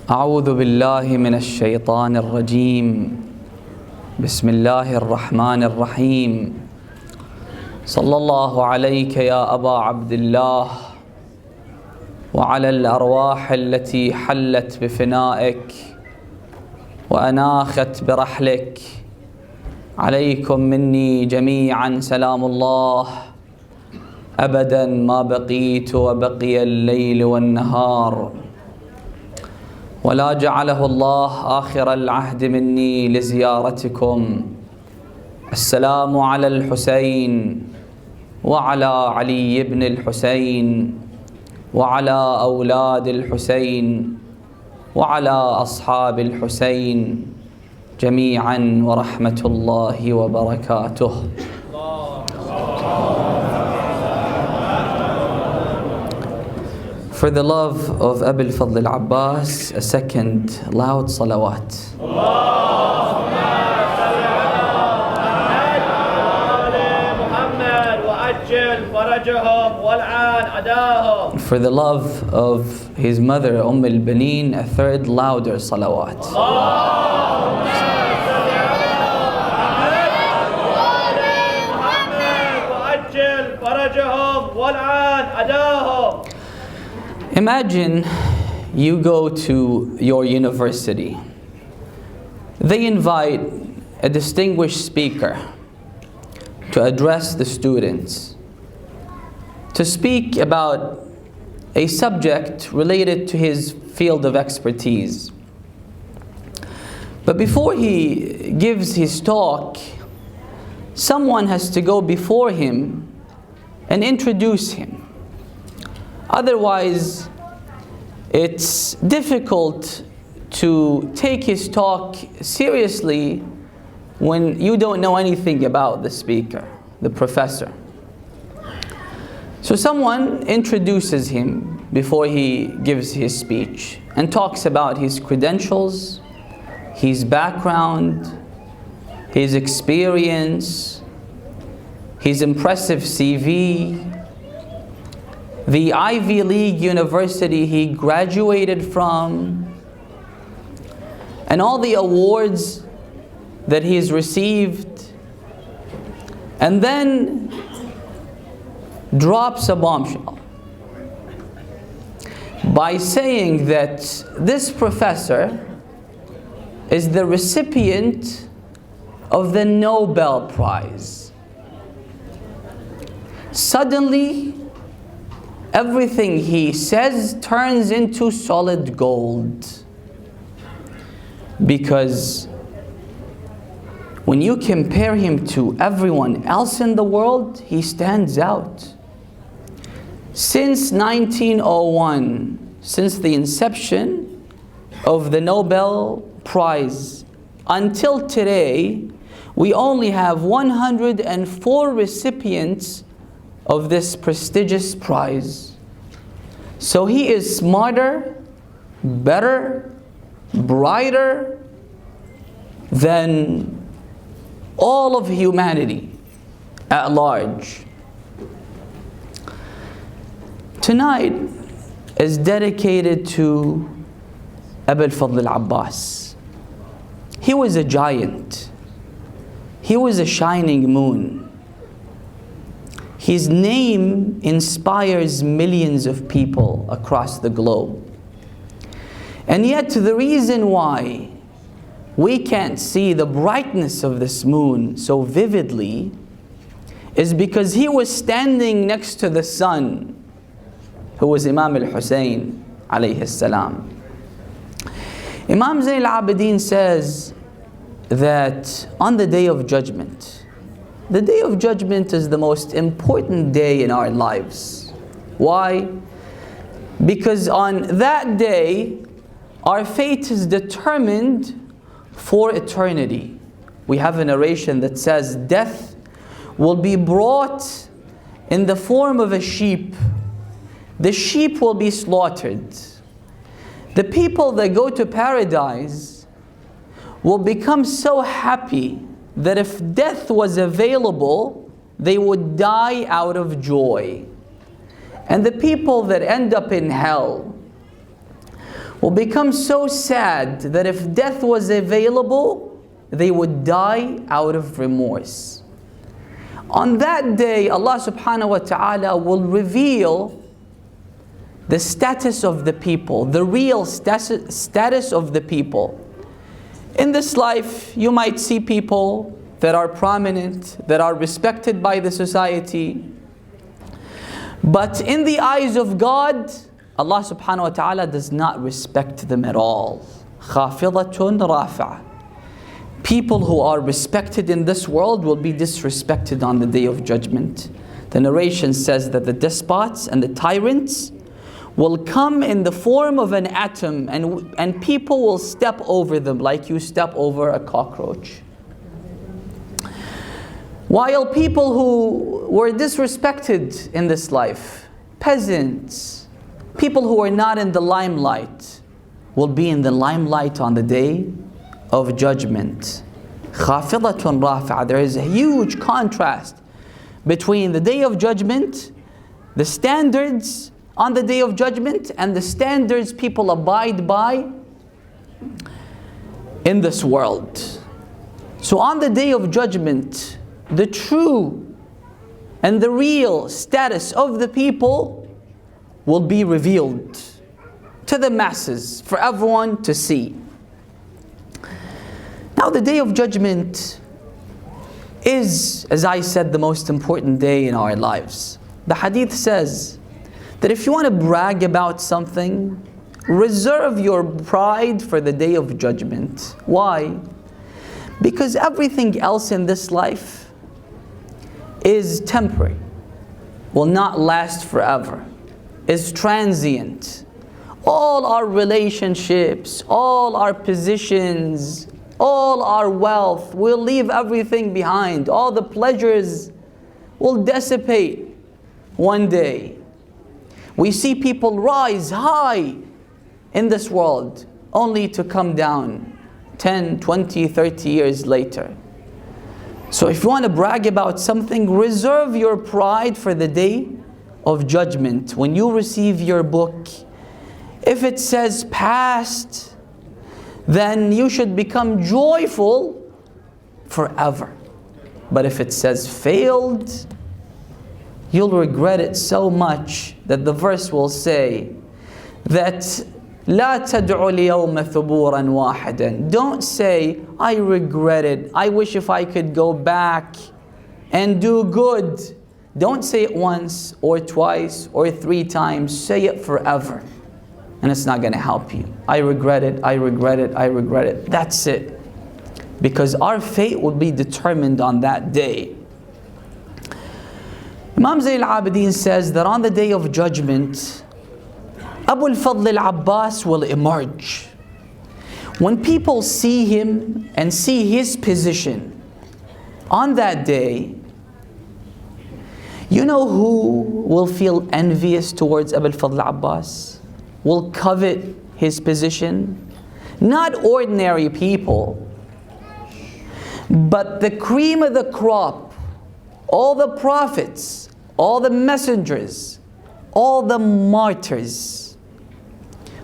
أعوذ بالله من الشيطان الرجيم بسم الله الرحمن الرحيم صلى الله عليك يا أبا عبد الله وعلى الأرواح التي حلت بفنائك وأناخت برحلك عليكم مني جميعا سلام الله أبدا ما بقيت وبقي الليل والنهار ولا جعله الله آخر العهد مني لزيارتكم. السلام على الحسين وعلى علي بن الحسين وعلى أولاد الحسين وعلى أصحاب الحسين جميعا ورحمة الله وبركاته. For the love of Abil Fadl Abbas, a second loud salawat. For the love of his mother al-Baneen, a third louder salawat. Imagine you go to your university. They invite a distinguished speaker to address the students, to speak about a subject related to his field of expertise. But before he gives his talk, someone has to go before him and introduce him. Otherwise, it's difficult to take his talk seriously when you don't know anything about the speaker, the professor. So someone introduces him before he gives his speech and talks about his credentials, his background, his experience, his impressive CV, the Ivy League university he graduated from, and all the awards that he has received, and then drops a bombshell by saying that this professor is the recipient of the Nobel Prize. Suddenly, everything he says turns into solid gold, because when you compare him to everyone else in the world, he stands out. Since 1901, since the inception of the Nobel Prize, until today, we only have 104 recipients of this prestigious prize. So he is smarter, better, brighter than all of humanity at large. Tonight is dedicated to Abil Fadl Abbas. He was a giant. He was a shining moon. His name inspires millions of people across the globe. And yet the reason why we can't see the brightness of this moon so vividly is because he was standing next to the sun, who was Imam al-Hussein alayhi salam. Imam Zayn al-Abidin says that on the Day of Judgment, the Day of Judgment is the most important day in our lives. Why? Because on that day, our fate is determined for eternity. We have a narration that says death will be brought in the form of a sheep. The sheep will be slaughtered. The people that go to paradise will become so happy that if death was available, they would die out of joy. And the people that end up in hell will become so sad that if death was available, they would die out of remorse. On that day, Allah subhanahu wa ta'ala will reveal the status of the people, the real status of the people. In this life, you might see people that are prominent, that are respected by the society. But in the eyes of God, Allah subhanahu wa ta'ala does not respect them at all. خَافِضَةٌ رَافِعَةٌ. People who are respected in this world will be disrespected on the Day of Judgment. The narration says that the despots and the tyrants will come in the form of an atom, and people will step over them like you step over a cockroach. While people who were disrespected in this life, peasants, people who are not in the limelight, will be in the limelight on the Day of Judgment. خَافِضَةٌ رَافِعَةٌ. There is a huge contrast between the Day of Judgment, the standards on the Day of Judgment, and the standards people abide by in this world. So on the Day of Judgment, the true and the real status of the people will be revealed to the masses, for everyone to see. Now the Day of Judgment is, as I said, the most important day in our lives. The hadith says that if you want to brag about something, reserve your pride for the Day of Judgment. Why? Because everything else in this life is temporary, will not last forever, is transient. All our relationships, all our positions, all our wealth, we'll leave everything behind. All the pleasures will dissipate one day. We see people rise high in this world only to come down 10, 20, 30 years later. So if you want to brag about something, reserve your pride for the Day of Judgment. When you receive your book, if it says passed, then you should become joyful forever. But if it says failed, you'll regret it so much that the verse will say that لا تدعوا اليوم ثبورا واحدا. Don't say, I regret it, I wish if I could go back and do good. Don't say it once or twice or 3 times. Say it forever. And it's not going to help you. I regret it, I regret it, I regret it. That's it. Because our fate will be determined on that day. Imam Zayn al-Abidin says that on the Day of Judgment, Abu al-Fadl al-Abbas will emerge. When people see him and see his position on that day, you know who will feel envious towards Abu al-Fadl al-Abbas? Will covet his position? Not ordinary people, but the cream of the crop, all the prophets, all the messengers, all the martyrs.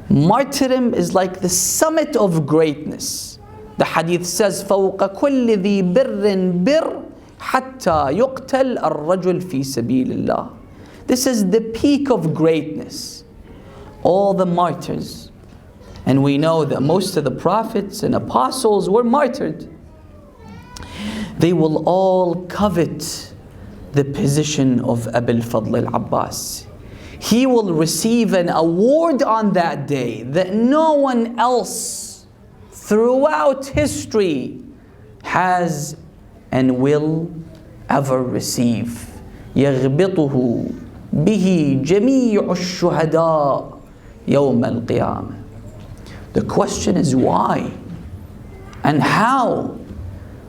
Martyrdom is like the summit of greatness. The hadith says, فَوْقَ كُلِّ ذِي بِرٍّ بِرٍّ حَتَّى يُقْتَلْ الرَّجُلْ فِي سَبِيلِ اللَّهِ. This is the peak of greatness. All the martyrs. And we know that most of the prophets and apostles were martyred. They will all covet the position of Abu al-Fadl al-Abbas. He will receive an award on that day that no one else throughout history has and will ever receive. يَغْبِطُهُ بِهِ جَمِيعُ الشُّهَدَاءِ يَوْمَ الْقِيَامَةِ. The question is why and how?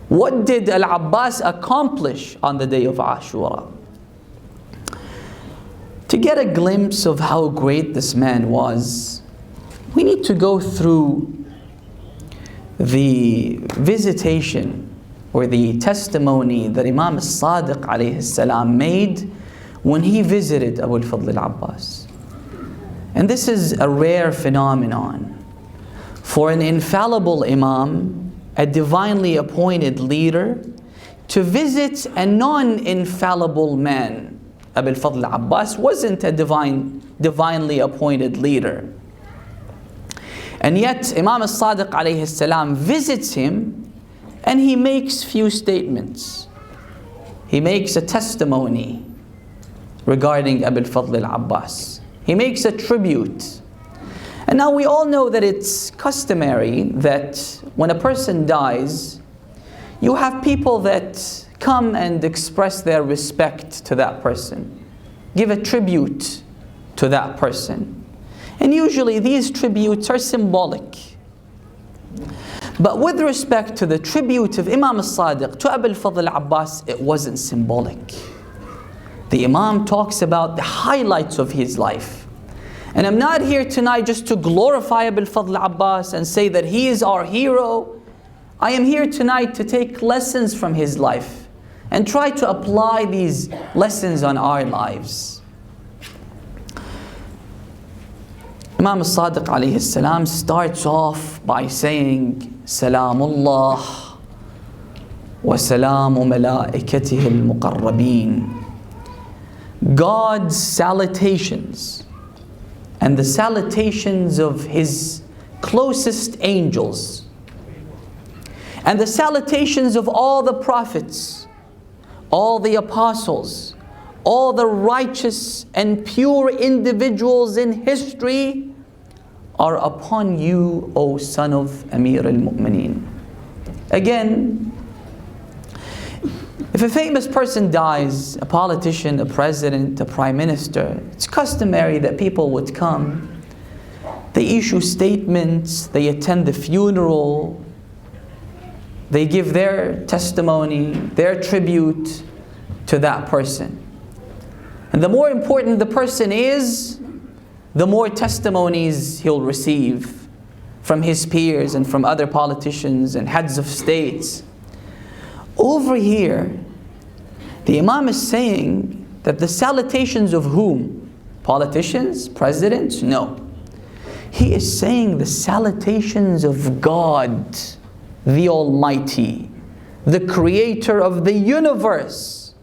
What did Al-Abbas accomplish on the day of Ashura? To get a glimpse of how great this man was, we need to go through the visitation or the testimony that Imam al-Sadiq alayhi salam made when he visited Abu al-Fadl al-Abbas. And this is a rare phenomenon for an infallible imam, a divinely appointed leader, to visit a non-infallible man. Abu al-Fadl Abbas wasn't a divinely appointed leader. And yet Imam al-Sadiq alayhi salam visits him, and he makes few statements. He makes a testimony regarding Abu al-Fadl al-Abbas. He makes a tribute. And now we all know that it's customary that when a person dies, you have people that come and express their respect to that person, give a tribute to that person. And usually these tributes are symbolic. But with respect to the tribute of Imam al-Sadiq to Abu al-Fadl al-Abbas, it wasn't symbolic. The Imam talks about the highlights of his life. And I'm not here tonight just to glorify Abu al-Fadl al-Abbas and say that he is our hero. I am here tonight to take lessons from his life and try to apply these lessons on our lives. Imam al-Sadiq alayhi salam starts off by saying, Salamullah wa salamu malaikatihi al-muqarrabeen. God's salutations and the salutations of His closest angels and the salutations of all the prophets, all the apostles, all the righteous and pure individuals in history are upon you, O son of Amir al-Mu'mineen. Again, if a famous person dies, a politician, a president, a prime minister, it's customary that people would come, they issue statements, they attend the funeral, they give their testimony, their tribute to that person. And the more important the person is, the more testimonies he'll receive from his peers and from other politicians and heads of states. Over here, the Imam is saying that the salutations of whom? Politicians? Presidents? No. He is saying the salutations of God, the Almighty, the Creator of the universe,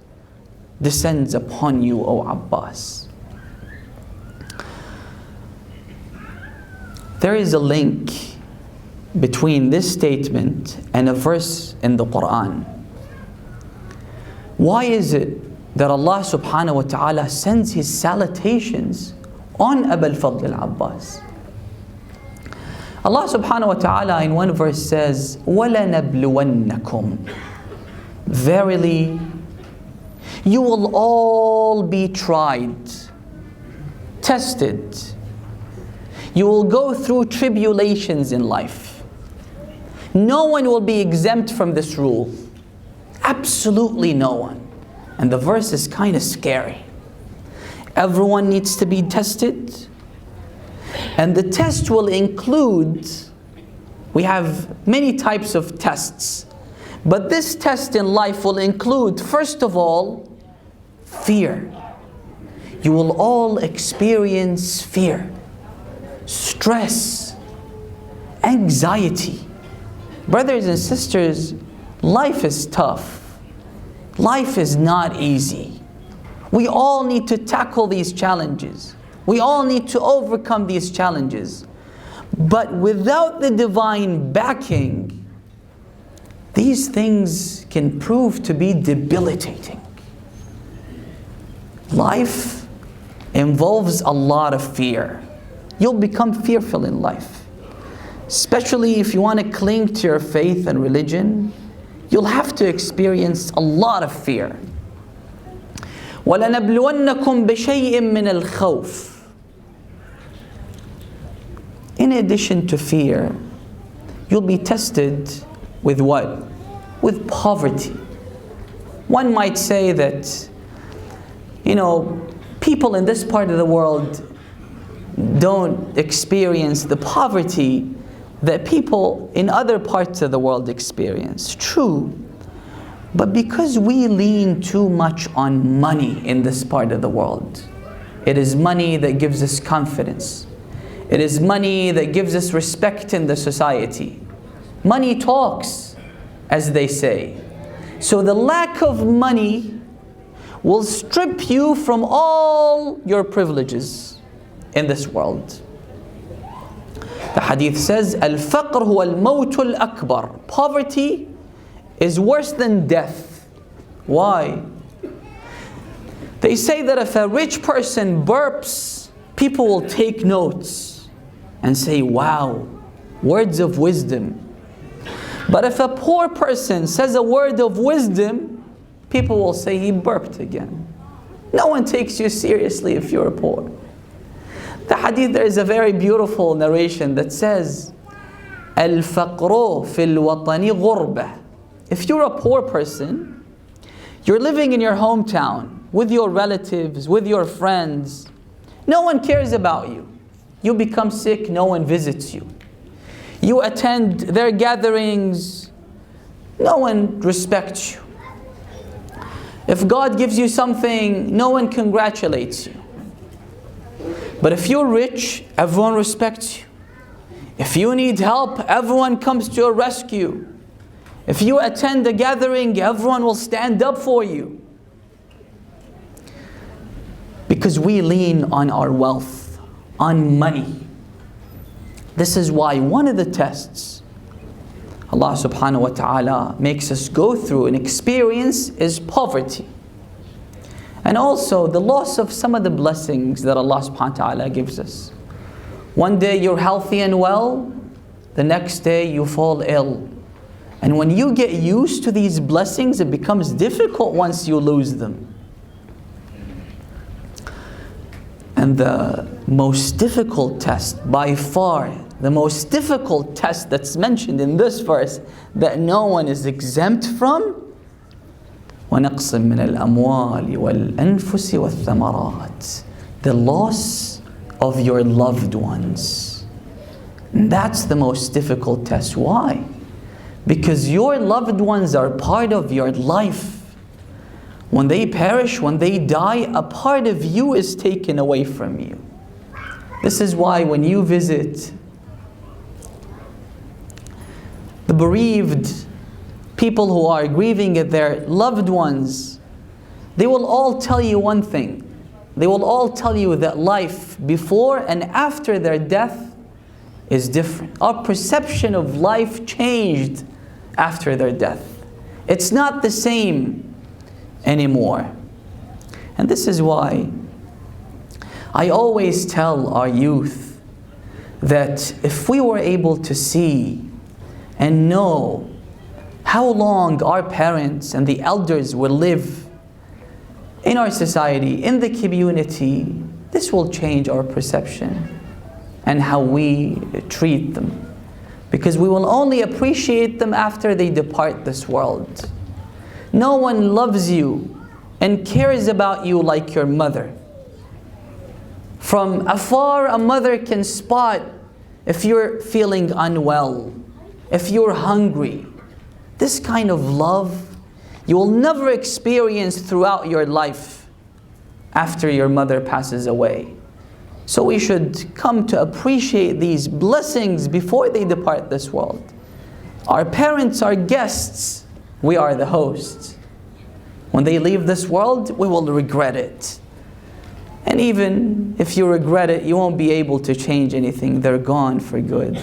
descends upon you, O Abbas. There is a link between this statement and a verse in the Quran. Why is it that Allah subhanahu wa ta'ala sends His salutations on Abu al-Fadl al-Abbas? Allah subhanahu wa ta'ala in one verse says, وَلَنَبْلُوَنَّكُمْ. Verily, you will all be tried, tested. You will go through tribulations in life. No one will be exempt from this rule. Absolutely no one. And the verse is kind of scary. Everyone needs to be tested. And the test will include, we have many types of tests. But this test in life will include, first of all, fear. You will all experience fear, stress, anxiety. Brothers and sisters, life is tough. Life is not easy. We all need to tackle these challenges. We all need to overcome these challenges. But without the divine backing, these things can prove to be debilitating. Life involves a lot of fear. You'll become fearful in life. Especially if you want to cling to your faith and religion, you'll have to experience a lot of fear. وَلَنَبْلُوَنَّكُمْ بِشَيْءٍ مِّنَ الْخَوْفِ. In addition to fear, you'll be tested with what? With poverty. One might say that, people in this part of the world don't experience the poverty that people in other parts of the world experience. True, but because we lean too much on money in this part of the world, It is money that gives us confidence. It is money that gives us respect in the society. Money talks, as they say. So the lack of money will strip you from all your privileges in this world. The hadith says, Al-faqr huwa al-mawt al-akbar. Poverty is worse than death. Why? They say that if a rich person burps, people will take notes and say, wow, words of wisdom. But if a poor person says a word of wisdom, people will say he burped again. No one takes you seriously if you're poor. The hadith, there is a very beautiful narration that says, Al-faqru fil watani ghurba. If you're a poor person, you're living in your hometown, with your relatives, with your friends. No one cares about you. You become sick, no one visits you. You attend their gatherings, no one respects you. If God gives you something, no one congratulates you. But if you're rich, everyone respects you. If you need help, everyone comes to your rescue. If you attend a gathering, everyone will stand up for you. Because we lean on our wealth, on money. This is why one of the tests Allah subhanahu wa ta'ala makes us go through and experience is poverty. And also the loss of some of the blessings that Allah subhanahu wa ta'ala gives us. One day you're healthy and well, the next day you fall ill. And when you get used to these blessings, it becomes difficult once you lose them. And the most difficult test, by far, the most difficult test that's mentioned in this verse that no one is exempt from, وَنَقْصٍ مِّنَ الْأَمْوَالِ وَالْأَنفُسِ وَالثَّمَرَاتِ. The loss of your loved ones. And that's the most difficult test. Why? Because your loved ones are part of your life. When they perish, when they die, a part of you is taken away from you. This is why when you visit the bereaved people who are grieving at their loved ones, they will all tell you one thing. They will all tell you that life before and after their death is different. Our perception of life changed after their death. It's not the same anymore. And this is why I always tell our youth that if we were able to see and know how long our parents and the elders will live in our society, in the community, this will change our perception and how we treat them. Because we will only appreciate them after they depart this world. No one loves you and cares about you like your mother. From afar, a mother can spot if you're feeling unwell, if you're hungry. This kind of love you will never experience throughout your life after your mother passes away. So we should come to appreciate these blessings before they depart this world. Our parents are guests. We are the hosts. When they leave this world, we will regret it. And even if you regret it, you won't be able to change anything. They're gone for good.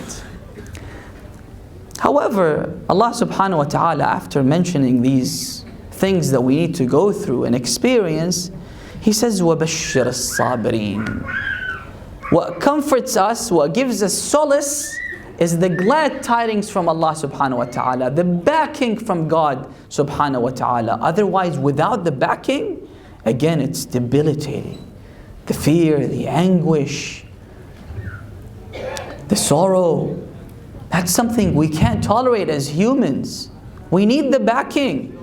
However, Allah subhanahu wa ta'ala, after mentioning these things that we need to go through and experience, He says, وَبَشِّرَ الصَّابِرِينَ. What comforts us, what gives us solace, is the glad tidings from Allah subhanahu wa ta'ala, the backing from God subhanahu wa ta'ala. Otherwise, without the backing, again, it's debilitating. The fear, the anguish, the sorrow, that's something we can't tolerate as humans. We need the backing.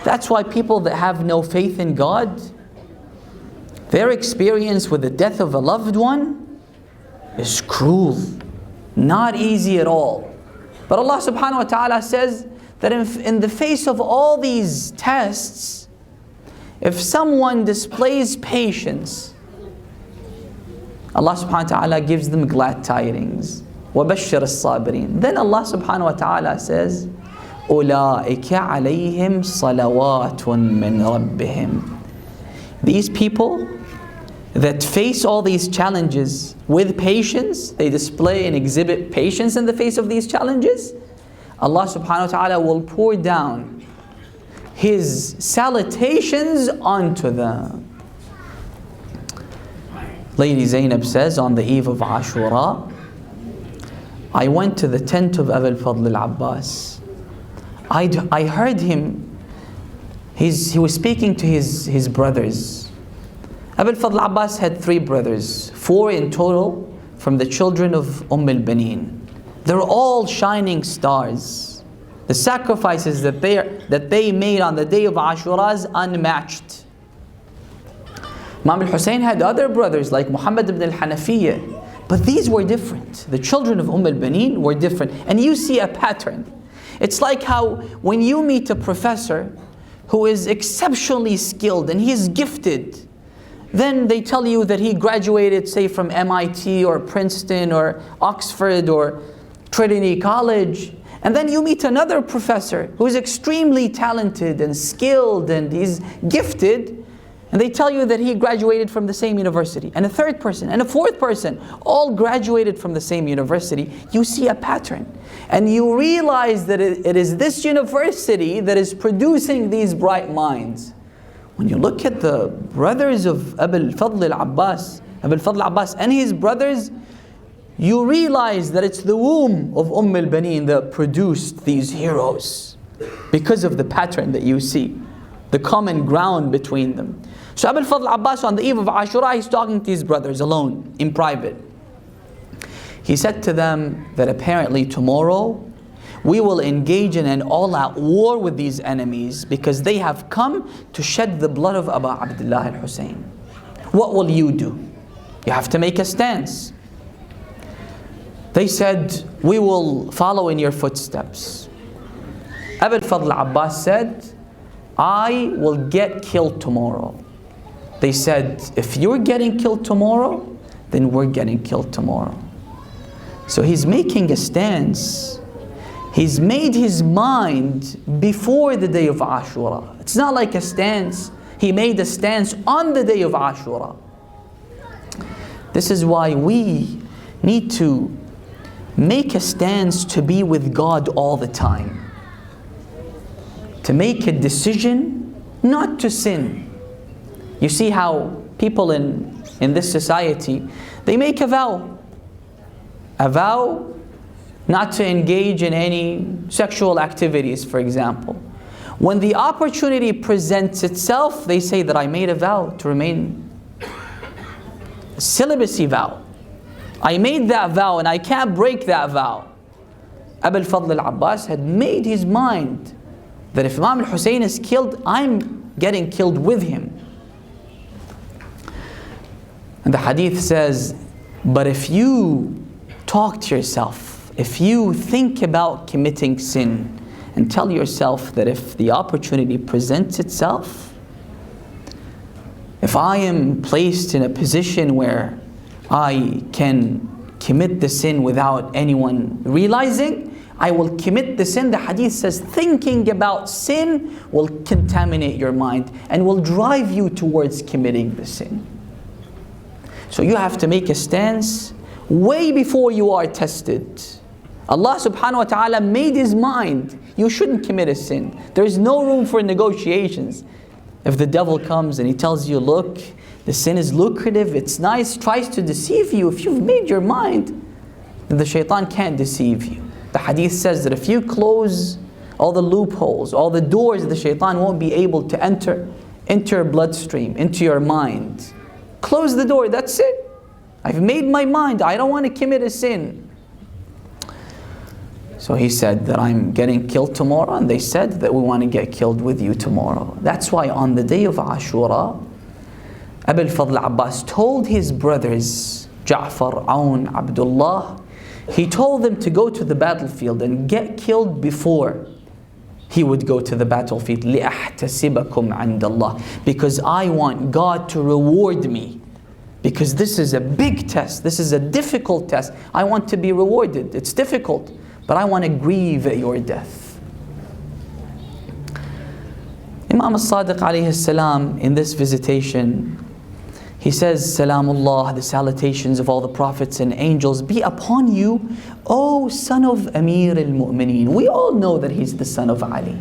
That's why people that have no faith in God, their experience with the death of a loved one is cruel. Not easy at all. But Allah subhanahu wa ta'ala says that in the face of all these tests, if someone displays patience Allah subhanahu wa ta'ala gives them glad tidings. وَبَشِّرِ الصَّابِرِينَ. Then Allah subhanahu wa ta'ala says, أُولَٰئِكَ عَلَيْهِمْ صَلَوَاتٌ مِّن رَبِّهِمْ. These people that face all these challenges with patience, they display and exhibit patience in the face of these challenges, Allah subhanahu wa ta'ala will pour down His salutations onto them. Lady Zainab says, on the eve of Ashura, I went to the tent of Abu al-Fadl al-Abbas. I heard him, he was speaking to his brothers. Abu al-Fadl al-Abbas had 3 brothers, 4 in total from the children of al-Banin. They're all shining stars. The sacrifices that they made on the day of Ashura is unmatched. Imam al-Hussein had other brothers like Muhammad ibn al-Hanafiyyah, but these were different. The children of al-Banin were different. And you see a pattern. It's like how when you meet a professor who is exceptionally skilled and he's gifted, then they tell you that he graduated, say, from MIT or Princeton or Oxford or Trinity College. And then you meet another professor who is extremely talented and skilled and he's gifted, and they tell you that he graduated from the same university. And a third person and a fourth person all graduated from the same university. You see a pattern. And you realize that it is this university that is producing these bright minds. When you look at the brothers of Abu al-Fadl al-Abbas, Abu al-Fadl al-Abbas and his brothers, you realize that it's the womb of al-Banin that produced these heroes because of the pattern that you see, the common ground between them. So Abu al-Fadl al-Abbas on the eve of Ashura, he's talking to his brothers alone, in private. He said to them that apparently tomorrow we will engage in an all-out war with these enemies because they have come to shed the blood of Abu Abdullah al-Hussein. What will you do? You have to make a stance. They said, we will follow in your footsteps. Abu al-Fadl al-Abbas said, I will get killed tomorrow. They said, if you're getting killed tomorrow, then we're getting killed tomorrow. So he's making a stance. He's made his mind before the day of Ashura. It's not like a stance. He made a stance on the day of Ashura. This is why we need to make a stance to be with God all the time. To make a decision not to sin. You see how people in this society, they make a vow. A vow not to engage in any sexual activities, for example. When the opportunity presents itself, they say that I made a vow to remain a celibacy vow. I made that vow and I can't break that vow. Abu al-Fadl al-Abbas had made his mind that if Imam al-Hussein is killed, I'm getting killed with him. And the hadith says, but if you talk to yourself, if you think about committing sin and tell yourself that if the opportunity presents itself, if I am placed in a position where I can commit the sin without anyone realizing, I will commit the sin. The hadith says thinking about sin will contaminate your mind and will drive you towards committing the sin. So you have to make a stance way before you are tested. Allah subhanahu wa ta'ala made his mind. You shouldn't commit a sin. There is no room for negotiations. If the devil comes and he tells you, look, the sin is lucrative, it's nice, tries to deceive you, if you've made your mind, then the shaitan can't deceive you. The hadith says that if you close all the loopholes, all the doors, the shaitan won't be able to enter your bloodstream, into your mind. Close the door, that's it. I've made my mind, I don't want to commit a sin. So he said that I'm getting killed tomorrow, and they said that we want to get killed with you tomorrow. That's why on the day of Ashura, Abu al-Fadl Abbas told his brothers, Ja'far, Aun, Abdullah, he told them to go to the battlefield and get killed before he would go to the battlefield. لِأَحْتَسِبَكُمْ عِنْدَ اللَّهِ. Because I want God to reward me. because this is a big test. This is a difficult test. I want to be rewarded. It's difficult, but I want to grieve at your death. Imam al-Sadiq alayhi salam, in this visitation, he says, Salamullah, the salutations of all the prophets and angels be upon you, O son of Amir al-Mu'mineen. We all know that he's the son of Ali.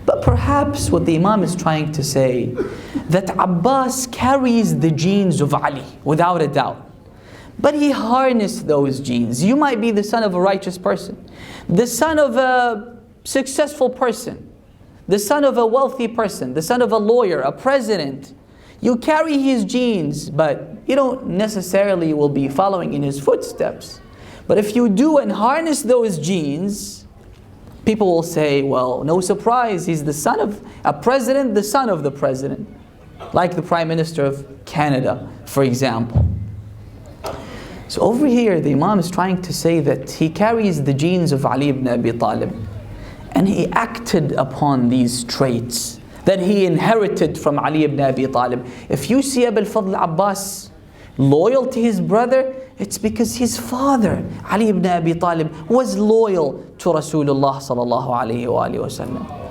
But perhaps what the Imam is trying to say, that Abbas carries the genes of Ali, without a doubt. But he harnessed those genes. You might be the son of a righteous person, the son of a successful person, the son of a wealthy person, the son of a lawyer, a president. You carry his genes, but you don't necessarily will be following in his footsteps. But if you do and harness those genes, people will say, well, no surprise, he's the son of a president, the son of the president. Like the Prime Minister of Canada, for example. So over here, the Imam is trying to say that he carries the genes of Ali ibn Abi Talib, and he acted upon these traits that he inherited from Ali ibn Abi Talib. If you see Abu al-Fadl Abbas loyal to his brother, it's because his father, Ali ibn Abi Talib, was loyal to Rasulullah sallallahu alayhi wa alihi wa sallam.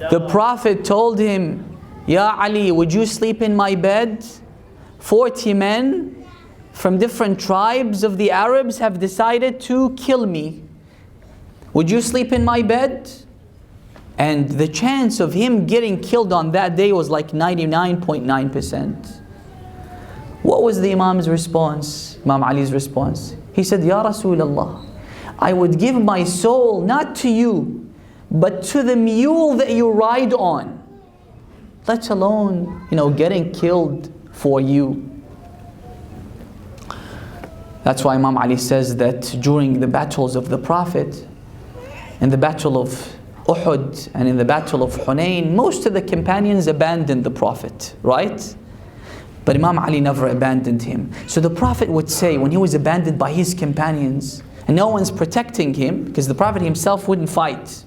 The Prophet told him, Ya Ali, would you sleep in my bed? 40 men from different tribes of the Arabs have decided to kill me. Would you sleep in my bed? And the chance of him getting killed on that day was like 99.9%. What was the Imam's response? Imam Ali's response? He said, Ya Rasulullah, I would give my soul not to you, but to the mule that you ride on, let alone, getting killed for you. That's why Imam Ali says that during the battles of the Prophet, in the battle of Uhud and in the battle of Hunayn, most of the companions abandoned the Prophet, right? But Imam Ali never abandoned him. So the Prophet would say, when he was abandoned by his companions, and no one's protecting him, because the Prophet himself wouldn't fight,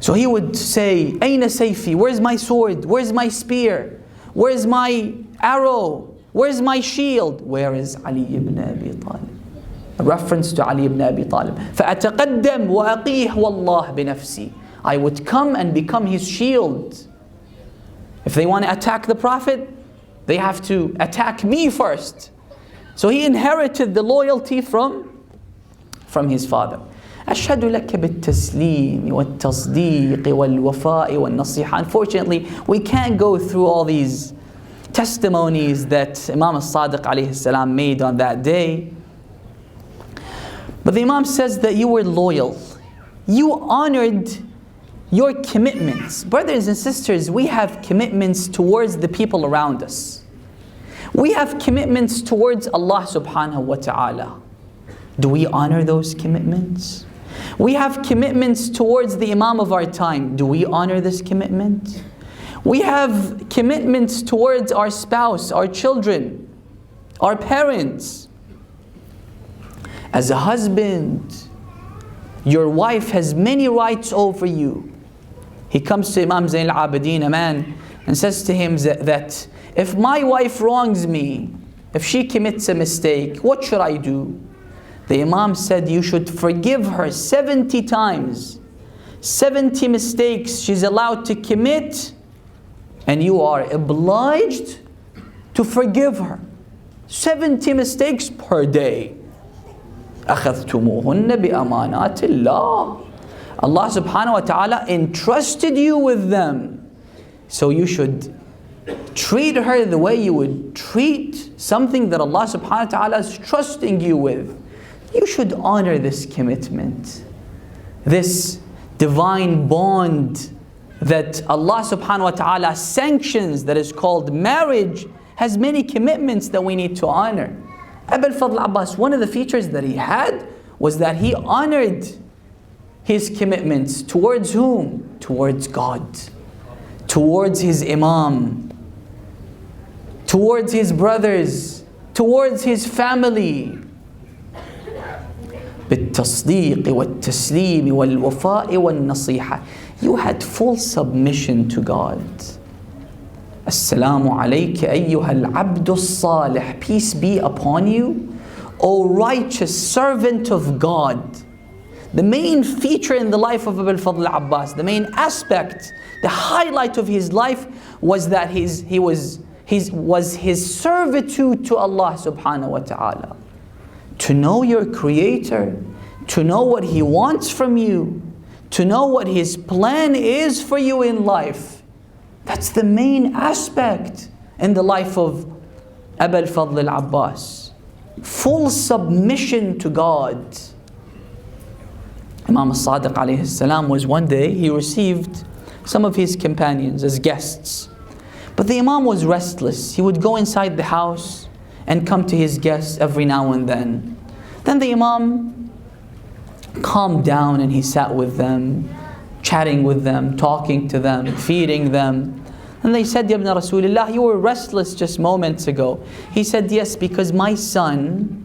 so he would say, Aina Sayfi, where's my sword? Where's my spear? Where's my arrow? Where's my shield? Where is Ali ibn Abi Talib? A reference to Ali ibn Abi Talib. فَأَتَقَدَّمْ وَأَقِيهُ وَاللَّهِ بِنَفْسِي. I would come and become his shield. If they want to attack the Prophet, they have to attack me first. So he inherited the loyalty from his father. أشهد لك بالتسليم والتصديق والوفاء والنصيحة. Unfortunately, we can't go through all these testimonies that Imam al-Sadiq alayhi salam made on that day. But the Imam says that you were loyal. You honored your commitments. Brothers and sisters, we have commitments towards the people around us. We have commitments towards Allah subhanahu wa ta'ala. Do we honor those commitments? We have commitments towards the Imam of our time. Do we honor this commitment? We have commitments towards our spouse, our children, our parents. As a husband, your wife has many rights over you. He comes to Imam Zayn al-Abidin, a man, and says to him that if my wife wrongs me, if she commits a mistake, what should I do? The Imam said, you should forgive her 70 times. 70 mistakes she's allowed to commit, and you are obliged to forgive her. 70 mistakes per day. أَخَذْتُمُوهُنَّ بِأَمَانَاتِ اللَّهِ. Allah subhanahu wa ta'ala entrusted you with them. So you should treat her the way you would treat something that Allah subhanahu wa ta'ala is trusting you with. You should honor this commitment, this divine bond that Allah subhanahu wa ta'ala sanctions, that is called marriage, has many commitments that we need to honor. Abu al-Fadl Abbas, one of the features that he had was that he honored his commitments towards whom? Towards God, towards his Imam, towards his brothers, towards his family. بالتسليم بالتصديق والتسليم والوفاء والنصيحة. You had full submission to God. Assalamu alayka ayyuha al-abdu as-salih. Peace be upon you, O righteous servant of God. The main feature in the life of Abu al-Fadl Abbas, the main aspect, the highlight of his life was that his servitude to Allah subhanahu wa ta'ala. To know your Creator, to know what He wants from you, to know what His plan is for you in life. That's the main aspect in the life of Abu al-Fadl Abbas. Full submission to God. Imam al-Sadiq alayhi salam was one day, he received some of his companions as guests. But the Imam was restless. He would go inside the house and come to his guests every now and then. Then the Imam calmed down and he sat with them, chatting with them, talking to them, feeding them. And they said, Ya ibn Rasulullah, you were restless just moments ago. He said, yes, because my son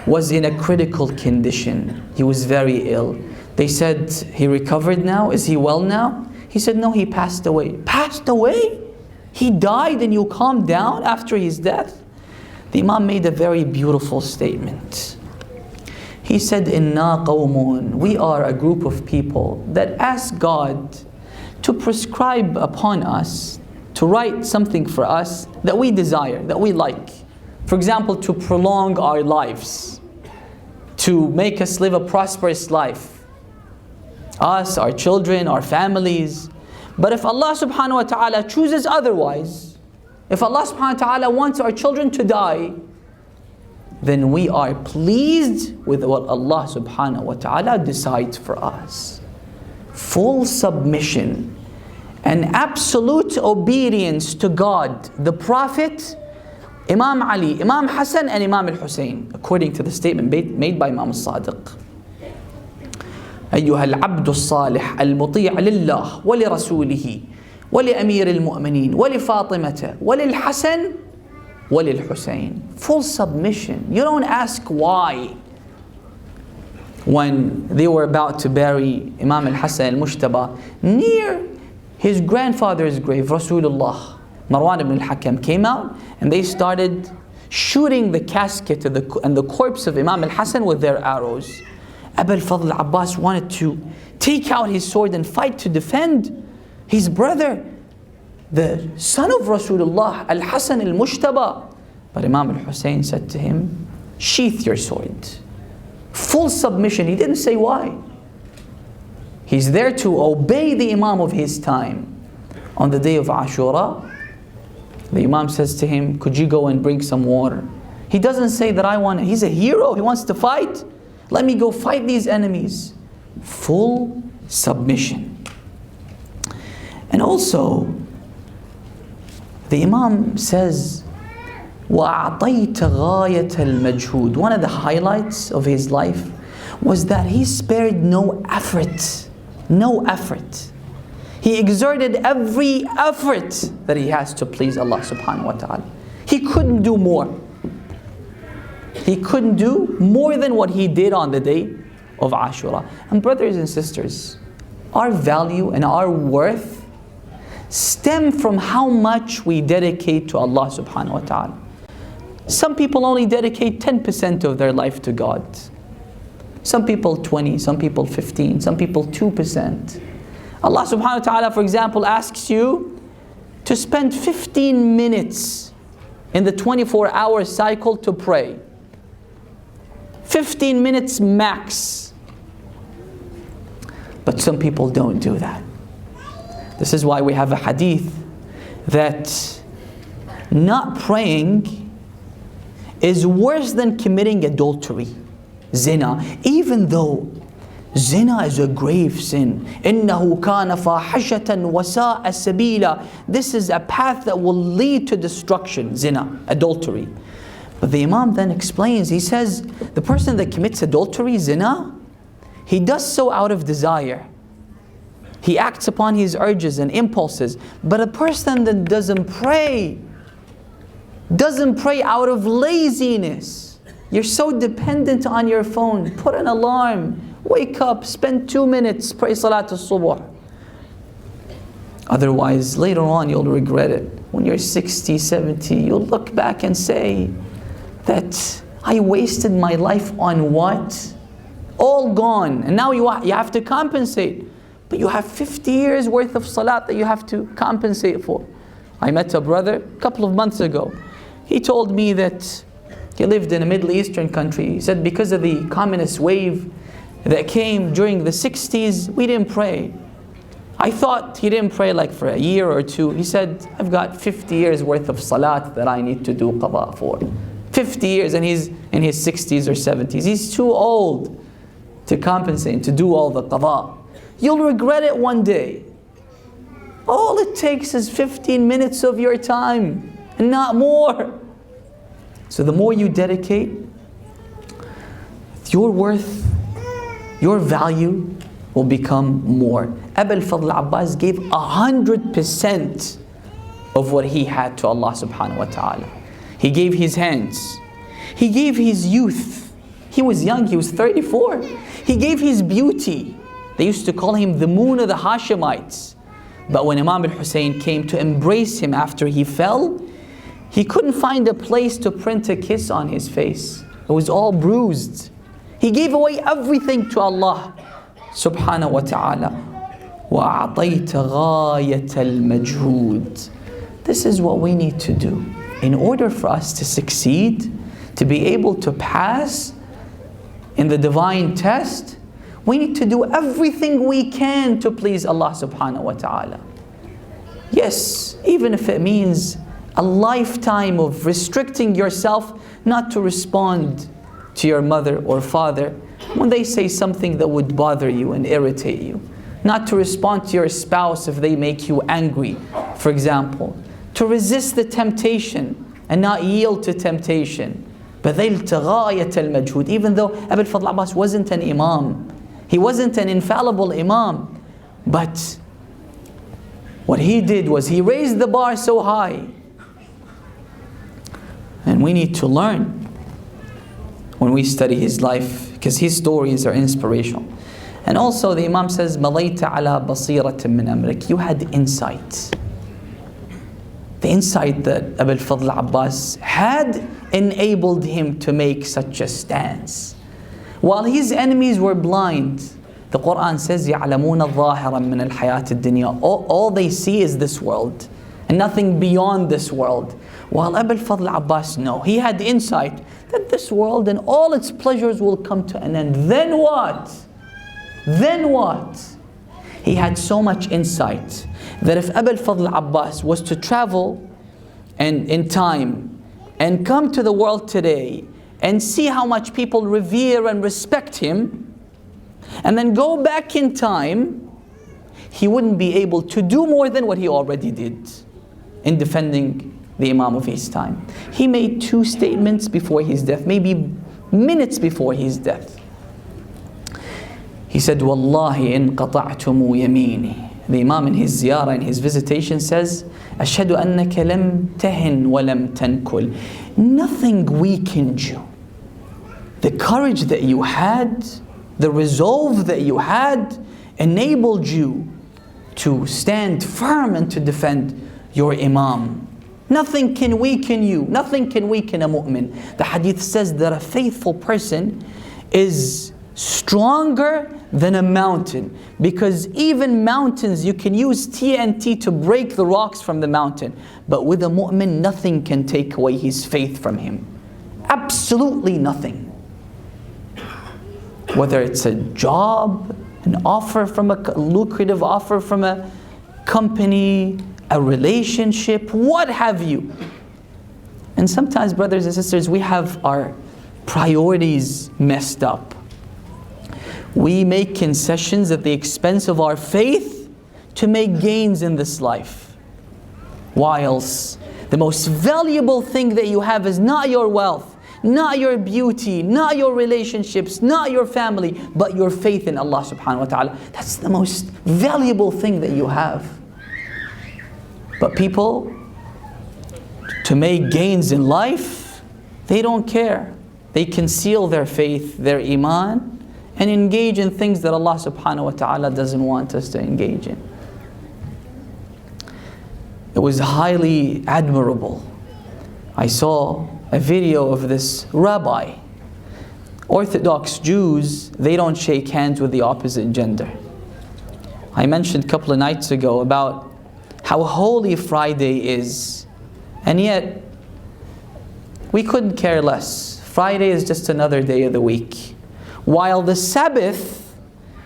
was in a critical condition. He was very ill. They said, he recovered now? Is he well now? He said, no, he passed away. Passed away? He died and you calmed down after his death? The Imam made a very beautiful statement. He said, Inna qawmun, we are a group of people that ask God to prescribe upon us, to write something for us that we desire, that we like. For example, to prolong our lives, to make us live a prosperous life. Us, our children, our families. But if Allah subhanahu wa ta'ala chooses otherwise, if Allah subhanahu wa ta'ala wants our children to die, then we are pleased with what Allah subhanahu wa ta'ala decides for us. Full submission and absolute obedience to God, the Prophet, Imam Ali, Imam Hassan and Imam al-Hussein, according to the statement made by Imam al-Sadiq. أيها العبد الصالح المطيع لله ولرسوله ولأمير المؤمنين ولفاطمة وللحسن وللحسين. Full submission. You don't ask why. When they were about to bury Imam al-Hassan al-Mujtaba near his grandfather's grave, Rasulullah, Marwan ibn al-Hakam came out and they started shooting the casket and the corpse of Imam al-Hassan with their arrows. Abu al-Fadl Abbas wanted to take out his sword and fight to defend his brother, the son of Rasulullah, al-Hassan al-Mujtaba. But Imam al-Hussein said to him, sheath your sword. Full submission. He didn't say why. He's there to obey the Imam of his time. On the day of Ashura, the Imam says to him, could you go and bring some water? He doesn't say that I want it. He's a hero. He wants to fight. Let me go fight these enemies. Full submission. And also, the Imam says, وَأَعْطَيْتَ غَايَةَ الْمَجْهُودِ. One of the highlights of his life was that he spared no effort. No effort. He exerted every effort that he has to please Allah subhanahu wa ta'ala. He couldn't do more. He couldn't do more than what he did on the day of Ashura. And brothers and sisters, our value and our worth stem from how much we dedicate to Allah subhanahu wa ta'ala. Some people only dedicate 10% of their life to God. Some people 20, some people 15, some people 2%. Allah subhanahu wa ta'ala, for example, asks you to spend 15 minutes in the 24-hour cycle to pray. 15 minutes max. But some people don't do that. This is why we have a hadith that not praying is worse than committing adultery, zina, even though zina is a grave sin. إِنَّهُ كَانَ فَاحِشَةً وَسَاءَ سَبِيلًا. This is a path that will lead to destruction, zina, adultery. But the Imam then explains, he says, the person that commits adultery, zina, he does so out of desire. He acts upon his urges and impulses. But a person that doesn't pray out of laziness, You're so dependent on your phone. Put an alarm. Wake up, spend 2 minutes, pray Salatul Subuh. Otherwise, later on, you'll regret it. When you're 60, 70, you'll look back and say that I wasted my life on what? All gone. And now you have to compensate. But you have 50 years worth of salat that you have to compensate for. I met a brother a couple of months ago. He told me that he lived in a Middle Eastern country. He said because of the communist wave that came during the 60s, we didn't pray. I thought he didn't pray like for a year or two. He said, I've got 50 years worth of salat that I need to do qada for. 50 years, and he's in his 60s or 70s. He's too old to compensate, to do all the qada. You'll regret it one day. All it takes is 15 minutes of your time, and not more. So the more you dedicate, your worth, your value will become more. Abu al-Fadl Abbas gave 100% of what he had to Allah subhanahu wa ta'ala. He gave his hands. He gave his youth. He was young, he was 34. He gave his beauty. They used to call him the moon of the Hashemites. But when Imam al-Hussein came to embrace him after he fell, he couldn't find a place to print a kiss on his face. It was all bruised. He gave away everything to Allah subhanahu wa ta'ala. وَأَعْطَيْتَ غَايَةَ الْمَجْهُودِ. This is what we need to do. In order for us to succeed, to be able to pass in the divine test, we need to do everything we can to please Allah subhanahu wa ta'ala. Yes, even if it means a lifetime of restricting yourself not to respond to your mother or father when they say something that would bother you and irritate you. Not to respond to your spouse if they make you angry, for example. To resist the temptation and not yield to temptation. بَذَلْتَ غَايَةَ الْمَجْهُودِ. Even though Abu al-Fadl Abbas wasn't an imam, he wasn't an infallible imam, but what he did was he raised the bar so high. And we need to learn when we study his life, because his stories are inspirational. And also the Imam says, مَضَيْتَ عَلَى بَصِيرَةٍ مِّنْ أَمْرِكَ. You had insight. The insight that Abu al-Fadl Abbas had enabled him to make such a stance. While his enemies were blind, the Quran says, يَعْلَمُونَ ظَاهِرًا مِّنَ الْحَيَاةِ الدُّنْيَا. All they see is this world, and nothing beyond this world. While Abu al-Fadl Abbas, no, he had insight that this world and all its pleasures will come to an end. Then what? Then what? He had so much insight that if Abu al-Fadl Abbas was to travel and in time and come to the world today and see how much people revere and respect him, and then go back in time, he wouldn't be able to do more than what he already did in defending the Imam of his time. He made 2 statements before his death, maybe minutes before his death. He said, وَاللَّهِ إِن قَطَعْتُمُ يَمِينِي. The Imam in his ziyarah, in his visitation says, أَشْهَدُ أَنَّكَ لَمْ تَهِنْ وَلَمْ تَنْكُلْ. Nothing weakened you. The courage that you had, the resolve that you had, enabled you to stand firm and to defend your Imam. Nothing can weaken you. Nothing can weaken a mu'min. The hadith says that a faithful person is stronger than a mountain, because even mountains, you can use TNT to break the rocks from the mountain, but with a mu'min, nothing can take away his faith from him. Absolutely nothing. Whether it's a job, an offer from a lucrative offer from a company, a relationship, what have you. And sometimes, brothers and sisters, we have our priorities messed up. We make concessions at the expense of our faith to make gains in this life. Whilst the most valuable thing that you have is not your wealth, not your beauty, not your relationships, not your family, but your faith in Allah subhanahu wa ta'ala. That's the most valuable thing that you have. But people, to make gains in life, they don't care. they conceal their faith, their iman, and engage in things that Allah subhanahu wa ta'ala doesn't want us to engage in. It was highly admirable. I saw a video of this rabbi. Orthodox Jews, they don't shake hands with the opposite gender. I mentioned a couple of nights ago about how holy Friday is, and yet we couldn't care less. Friday is just another day of the week. While the Sabbath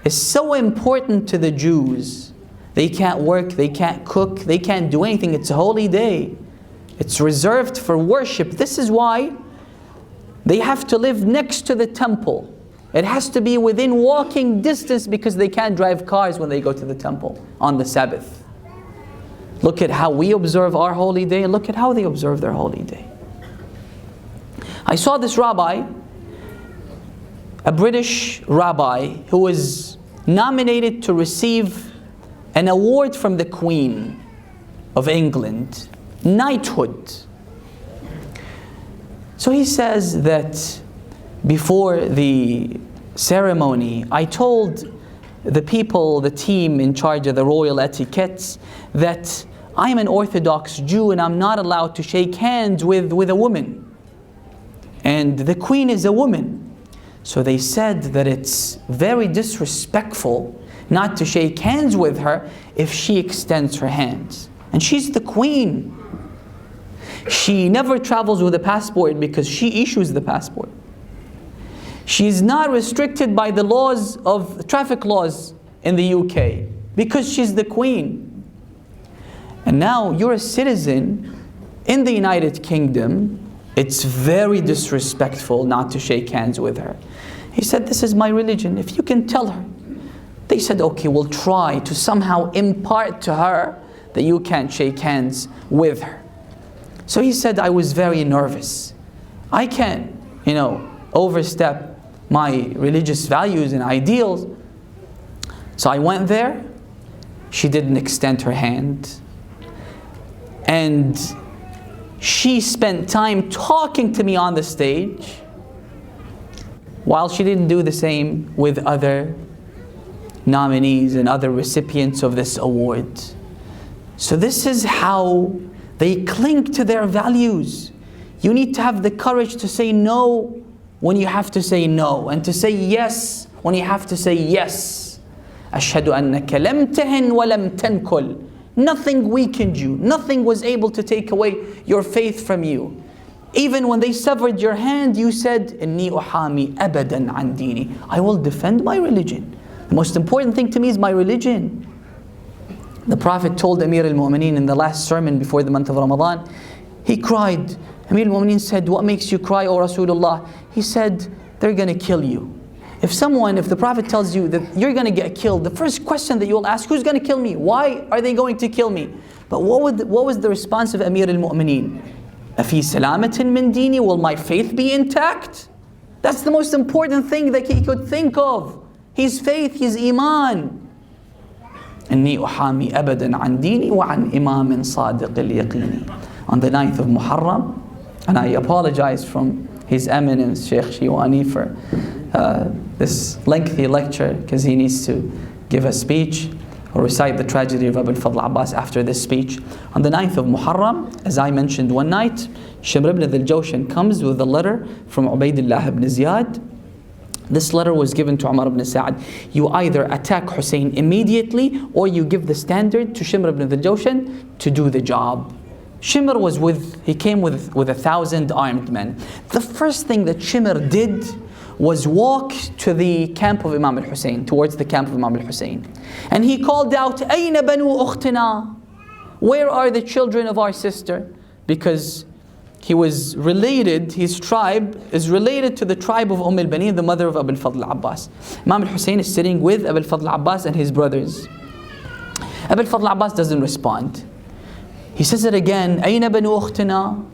is so important to the Jews, they can't work, they can't cook, they can't do anything. It's a holy day. It's reserved for worship. This is why they have to live next to the temple. It has to be within walking distance because they can't drive cars when they go to the temple on the Sabbath. Look at how we observe our holy day, and look at how they observe their holy day. I saw this rabbi, a British rabbi, who was nominated to receive an award from the Queen of England, knighthood. So he says that before the ceremony, I told the people, the team in charge of the royal etiquettes, that I'm an Orthodox Jew and I'm not allowed to shake hands with a woman. And the Queen is a woman. So they said that it's very disrespectful not to shake hands with her if she extends her hands. And she's the Queen. She never travels with a passport because she issues the passport. She's not restricted by the laws of traffic laws in the UK because she's the Queen. And now you're a citizen in the United Kingdom. It's very disrespectful not to shake hands with her. He said, this is my religion. If you can tell her. They said, okay, we'll try to somehow impart to her that you can't shake hands with her. So he said, I was very nervous. I can't, overstep my religious values and ideals. So I went there. She didn't extend her hand. And she spent time talking to me on the stage, while she didn't do the same with other nominees and other recipients of this award. So this is how they cling to their values. You need to have the courage to say no when you have to say no, and to say yes when you have to say yes. أشهد أنك لم تهن ولم تنكل. Nothing weakened you. Nothing was able to take away your faith from you. Even when they severed your hand, you said, إني أحامي أبدا عن ديني. I will defend my religion. The most important thing to me is my religion. The Prophet told Amir al-Mu'mineen in the last sermon before the month of Ramadan, he cried. Amir al-Mu'mineen said, what makes you cry, O Rasulullah? He said, they're going to kill you. If the Prophet tells you that you're going to get killed, the first question that you'll ask, who's going to kill me? Why are they going to kill me? But what was the response of Amir al-Mu'mineen? أَفِي سَلَامَةٍ مِّن دِينِي. Will my faith be intact? That's the most important thing that he could think of. His faith, his iman. إِنِّي أُحَامِي أَبَدًا عَنْ دِينِي وَعَنْ إِمَامٍ صَادِقِ الْيَقِينِ. On the 9th of Muharram, and I apologize from His Eminence Sheikh Shiwani for this lengthy lecture, because he needs to give a speech or recite the tragedy of Abu al-Fadl Abbas after this speech. On the 9th of Muharram, as I mentioned one night, Shimr ibn al-Jawshan comes with a letter from Ubaydullah ibn Ziyad. This letter was given to Umar ibn Sa'ad. You either attack Hussein immediately, or you give the standard to Shimr ibn al-Jawshan to do the job. Shimr came with 1,000 armed men. The first thing that Shimr did was walk to the camp of Imam al-Hussein, towards the camp of Imam al-Hussein. And he called out, أَيْنَ بَنُو أُخْتِنَا? Where are the children of our sister? Because he was related, his tribe is related to the tribe of al-Baneen, the mother of Abu al-Fadl Abbas. Imam al-Hussein is sitting with Abu al-Fadl Abbas and his brothers. Abu al-Fadl Abbas doesn't respond. He says it again, أَيْنَ بَنُو أُخْتِنَا?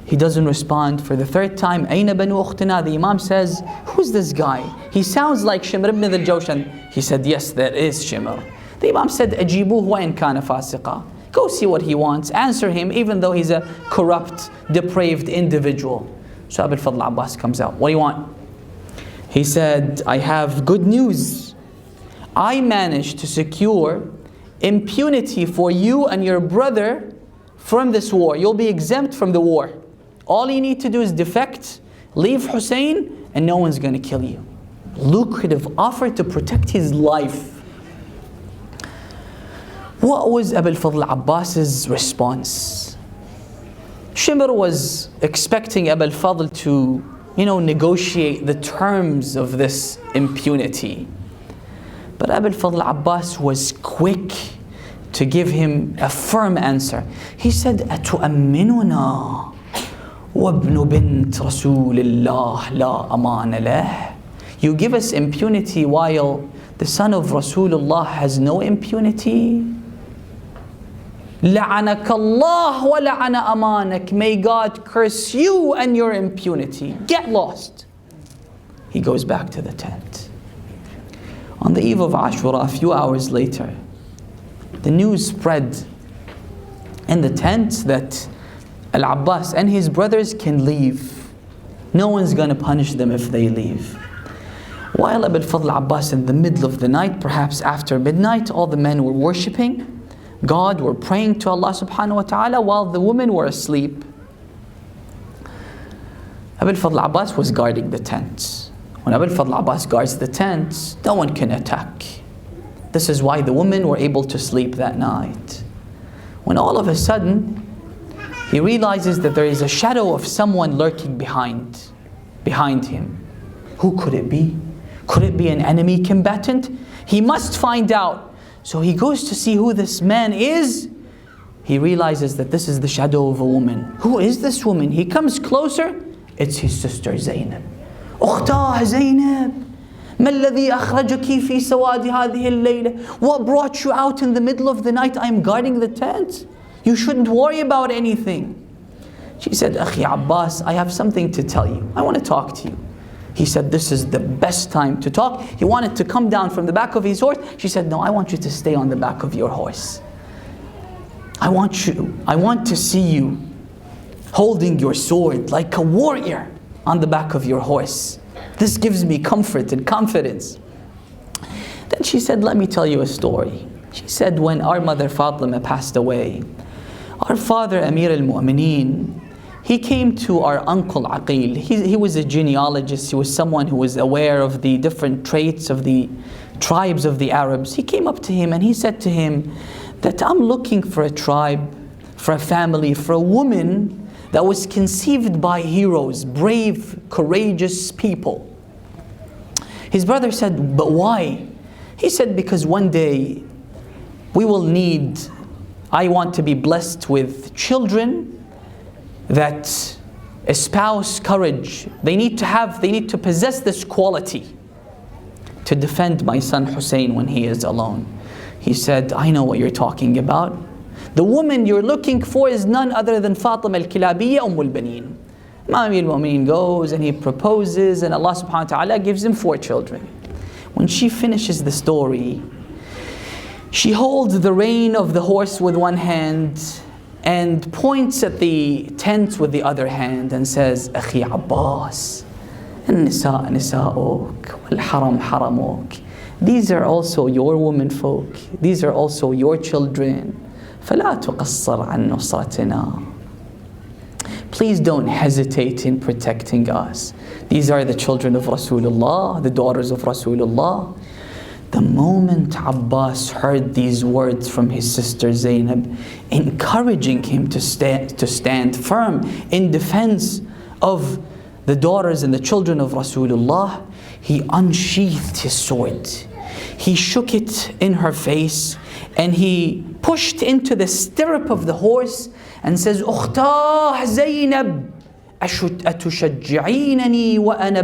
He doesn't respond. For the third time, أَيْنَ بَنُو أُخْتِنَا? The Imam says, who's this guy? He sounds like Shimr ibn al-Jawshan. He said, yes, that is Shimr. The Imam said, أَجِيبُوهُ وَإِنْ كَانَ فَاسِقًا. Go see what he wants. Answer him, even though he's a corrupt, depraved individual. So Abu al-Fadl Abbas comes out. What do you want? He said, I have good news. I managed to secure impunity for you and your brother from this war. You'll be exempt from the war. All you need to do is defect, leave Hussein, and no one's going to kill you. Lucrative offer to protect his life. What was Abu al-Fadl Abbas's response? Shimr was expecting Abu al-Fadl to, negotiate the terms of this impunity. But Abu al-Fadl Abbas was quick to give him a firm answer. He said, أَتُؤَمِّنُنَا وَابْنُ بِنْتِ رَسُولِ اللَّهِ لَا أَمَانَ لَهِ. You give us impunity while the son of Rasulullah has no impunity? لَعَنَكَ اللَّهُ وَلَعَنَ أَمَانَكَ. May God curse you and your impunity. Get lost. He goes back to the tent. On the eve of Ashura, a few hours later, the news spread in the tent that Al-Abbas and his brothers can leave. No one's going to punish them if they leave. While Abu al-Fadl Abbas in the middle of the night, perhaps after midnight, all the men were worshipping God, were praying to Allah subhanahu wa ta'ala while the women were asleep. Abu al-Fadl Abbas was guarding the tent. When Abu al-Fadl Abbas guards the tent, no one can attack. This is why the women were able to sleep that night. When all of a sudden, he realizes that there is a shadow of someone lurking behind him. Who could it be? Could it be an enemy combatant? He must find out. So he goes to see who this man is. He realizes that this is the shadow of a woman. Who is this woman? He comes closer. It's his sister Zainab. أختاه زينب ما الذي أخرجك في سواد هذه الليلة. What brought you out in the middle of the night? I'm guarding the tent. You shouldn't worry about anything. She said, Akhi Abbas, I have something to tell you. I want to talk to you. He said, this is the best time to talk. He wanted to come down from the back of his horse. She said, no, I want you to stay on the back of your horse. I want to see you holding your sword like a warrior on the back of your horse. This gives me comfort and confidence. Then she said, let me tell you a story. She said, when our mother Fatima passed away, our father Amir al-Mu'mineen, he came to our uncle Aqil. He was a genealogist. He was someone who was aware of the different traits of the tribes of the Arabs. He came up to him and he said to him that I'm looking for a tribe, for a family, for a woman that was conceived by heroes, brave, courageous people. His brother said, but why? He said, because one day I want to be blessed with children that espouse courage. They need to possess this quality to defend my son Hussein when he is alone. He said, I know what you're talking about. The woman you're looking for is none other than Fatima al-Kilabiyya al-Baneen. Amir al-Mu'mineen goes and he proposes and Allah subhanahu wa ta'ala gives him 4 children. When she finishes the story, she holds the rein of the horse with one hand and points at the tent with the other hand and says, Akhi Abbas, النساء نساؤك والحرم حرمك. These are also your womenfolk. These are also your children. فلا تقصر عن نصرتنا. Please don't hesitate in protecting us. These are the children of Rasulullah, the daughters of Rasulullah. The moment Abbas heard these words from his sister Zainab, encouraging him to stand firm in defense of the daughters and the children of Rasulullah, he unsheathed his sword. He shook it in her face and he pushed into the stirrup of the horse and says, أختاه زينب أتشجعينني وأنا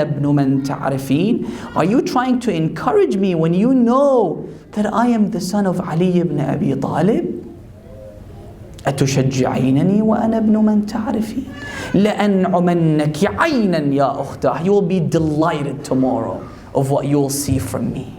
ابن من تعرفين. Are you trying to encourage me when you know that I am the son of Ali ibn Abi Talib? أتشجعينني وأنا ابن من تعرفين لأنعمنك عينا يا أختاه. You will be delighted tomorrow of what you will see from me.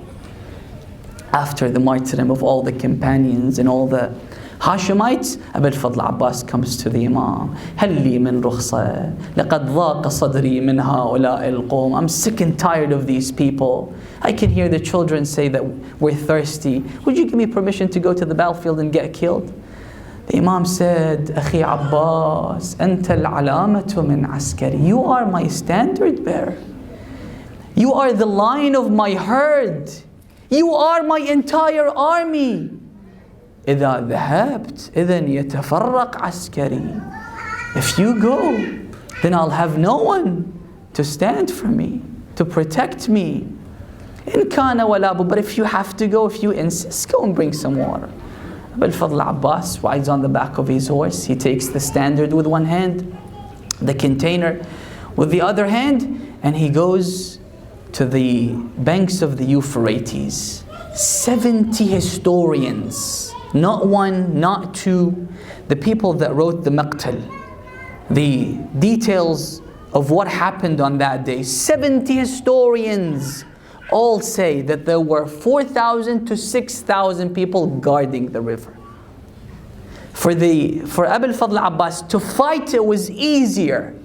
After the martyrdom of all the companions and all the Hashemites, Abu al-Fadl Abbas comes to the Imam. هل لي من رخصة لقد ضاق صدري من هؤلاء القوم. I'm sick and tired of these people. I can hear the children say that we're thirsty. Would you give me permission to go to the battlefield and get killed? The Imam said, أخي Abbas, أنت العلامة من عسكري. You are my standard bearer. You are the line of my herd. You are my entire army. إذا ذهبت إذن يتفرق عسكري. If you go, then I'll have no one to stand for me, to protect me. إن كان ولا بد. But if you have to go, if you insist, go and bring some water. Abu al-Fadl Abbas rides on the back of his horse. He takes the standard with one hand, the container with the other hand, and he goes to the banks of the Euphrates. 70 historians, not one, not two, the people that wrote the Maqtal, the details of what happened on that day, 70 historians all say that there were 4,000 to 6,000 people guarding the river. For Abu al-Fadl Abbas to fight, it was easier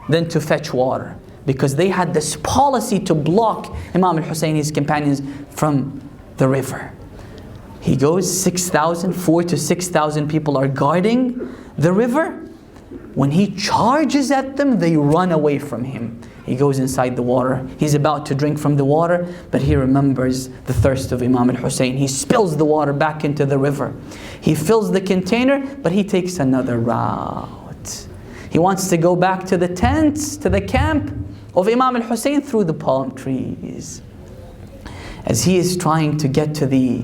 than to fetch water, because they had this policy to block Imam al-Hussein and his companions from the river. He goes, 4,000 to 6,000 people are guarding the river. When he charges at them, they run away from him. He goes inside the water. He's about to drink from the water, but he remembers the thirst of Imam al-Hussein. He spills the water back into the river. He fills the container, but he takes another route. He wants to go back to the tents, to the camp of Imam al-Hussein through the palm trees. As he is trying to get to the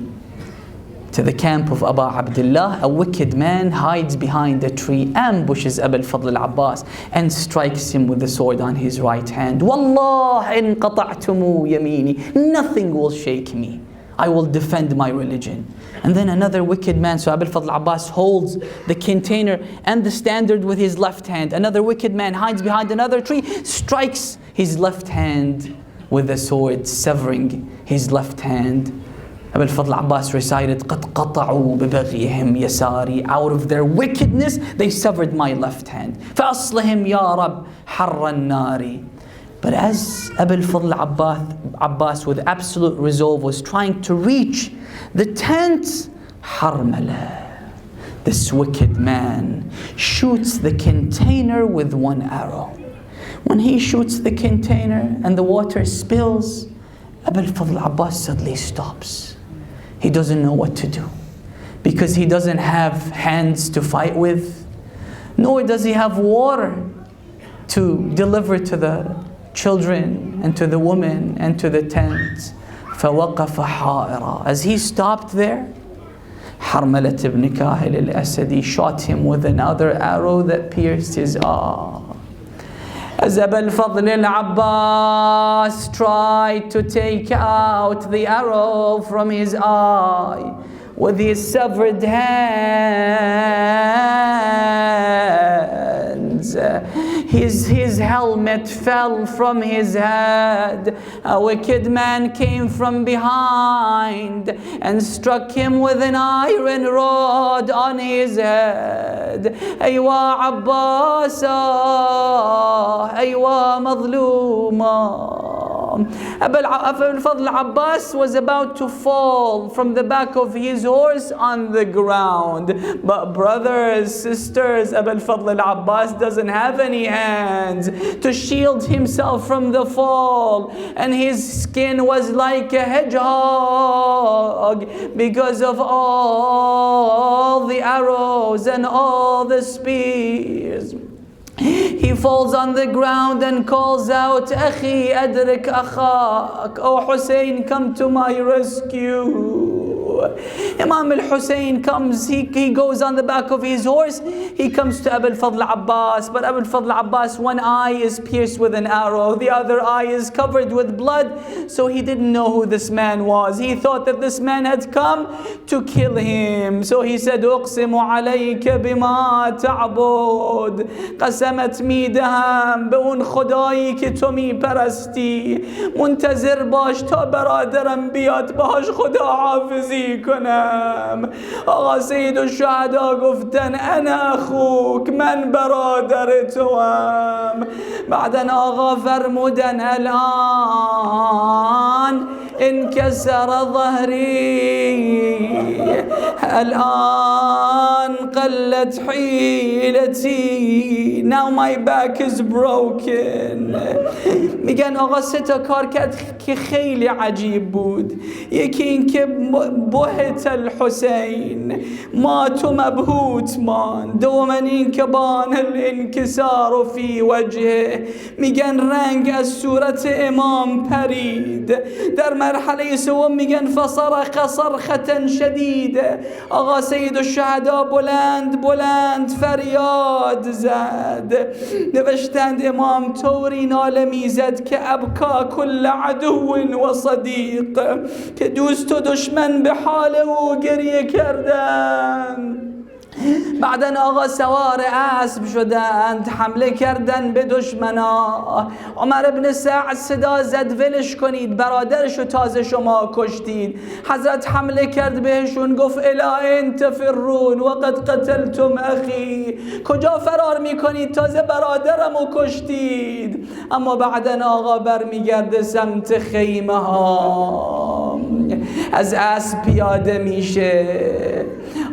camp of Abu Abdullah, a wicked man hides behind a tree, ambushes Abu al-Fadl al-Abbas and strikes him with the sword on his right hand. Wallah in qata'tumu yamini. Nothing will shake me. I will defend my religion. And then another wicked man, so Abu al-Fadl al-Abbas holds the container and the standard with his left hand. Another wicked man hides behind another tree, strikes his left hand with the sword, severing his left hand. Abu al-Fadl Abbas recited, قَدْ قَطَعُوا بِبَغْيِهِمْ يَسَارِي. Out of their wickedness, they severed my left hand. فَأَصْلِهِمْ يَا رَبْ حَرَّ النَّارِ. But as Abu al-Fadl Abbas with absolute resolve was trying to reach the tent, Harmala, this wicked man, shoots the container with one arrow. When he shoots the container and the water spills, Abu al-Fadl Abbas suddenly stops. He doesn't know what to do, because he doesn't have hands to fight with, nor does he have water to deliver to the children and to the women and to the tent. فَوَقَفَ حَائِرًا. As he stopped there, Harmalat ibn Kahil al-Asadi shot him with another arrow that pierced his eye. As Abu al-Fadl al-Abbas tried to take out the arrow from his eye with his severed hands, his helmet fell from his head. A wicked man came from behind and struck him with an iron rod on his head. Aywa Abbas, aywa mazluma. Abu al-Fadl Abbas was about to fall from the back of his horse on the ground. But brothers, sisters, Abu al-Fadl Abbas doesn't have any hands to shield himself from the fall. And his skin was like a hedgehog because of all the arrows and all the spears. He falls on the ground and calls out, Akhi adrik akhak. Oh Hussein, come to my rescue. Imam al-Hussein comes, he goes on the back of his horse, he comes to Abu al-Fadl Abbas, but Abu al-Fadl Abbas, one eye is pierced with an arrow, the other eye is covered with blood, so he didn't know who this man was. He thought that this man had come to kill him. So he said, أقسم عليك بما تعبد. قسمت میدهم به اون خدایی که تو میپرستی. منتظر باش تا برادرم بیاد، باهاش خدا حافظی میکنم. آقا سید الشهدا گفتن انا اخوک، من برادر توام. بعدن آقا فرمودن الان انكسر ظهري، الآن قلت حيلتي، now my back is broken. میگن آقا سه تا کار کرد که خیلی عجیب بود. یکی این که بهت الحسین، مات و مبهوت مان. دومن این که بان الانکسار فی وجهه، میگن رنگ از صورت امام پرید. در مرحله سوم میگن فصرخ صرخة شدیده، آقا سید الشهدا بلند بلند فریاد زد. نوشتند امام طوری ناله میزد که ابکا کل عدو و صدیق، که دوست و دشمن به حال او گریه کردند. بعدن آقا سوار اسب شدند، حمله کردن به دشمنا. عمر ابن سعد صدا زد ولش کنید، برادرشو تازه شما کشتید. حضرت حمله کرد بهشون، گفت الا انت فرون وقد قتلتم اخی، کجا فرار میکنید، تازه برادرمو کشتید. اما بعدن آقا برمیگرده سمت خیمه ها، از اسب پیاده میشه.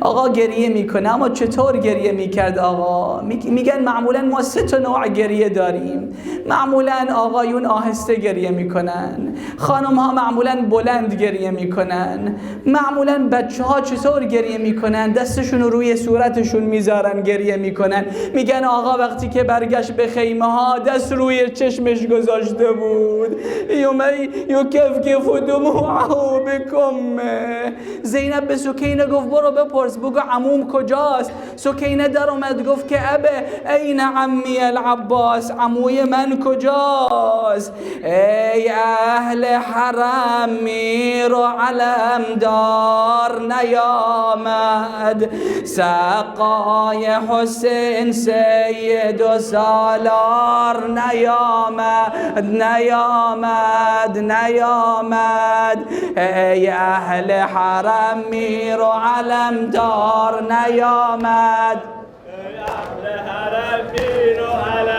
آقا گریه میکنه. اما چطور گریه میکرد آقا؟ میگن معمولا ما سه تا نوع گریه داریم. معمولا آقایون آهسته گریه میکنن، خانم ها معمولا بلند گریه میکنن. معمولا بچه ها چطور گریه میکنن؟ دستشون رو روی صورتشون میذارن گریه میکنن. میگن آقا وقتی که برگشت به خیمه ها دست روی چشمش گذاشته بود. یکفکف دموعه بکم. زینب به سکینه گفت برو بپرس بگو عموم کجاست. سکینه در اومد گفت که ابه این عمی العباس، عموی من کجاست؟ ای اهل حرم میر و علم دار نیامد، سقای حسین سید و سالار نیامد. ای اهل حرم میر و علم دار نیامد. ای اهل حرم میر و علم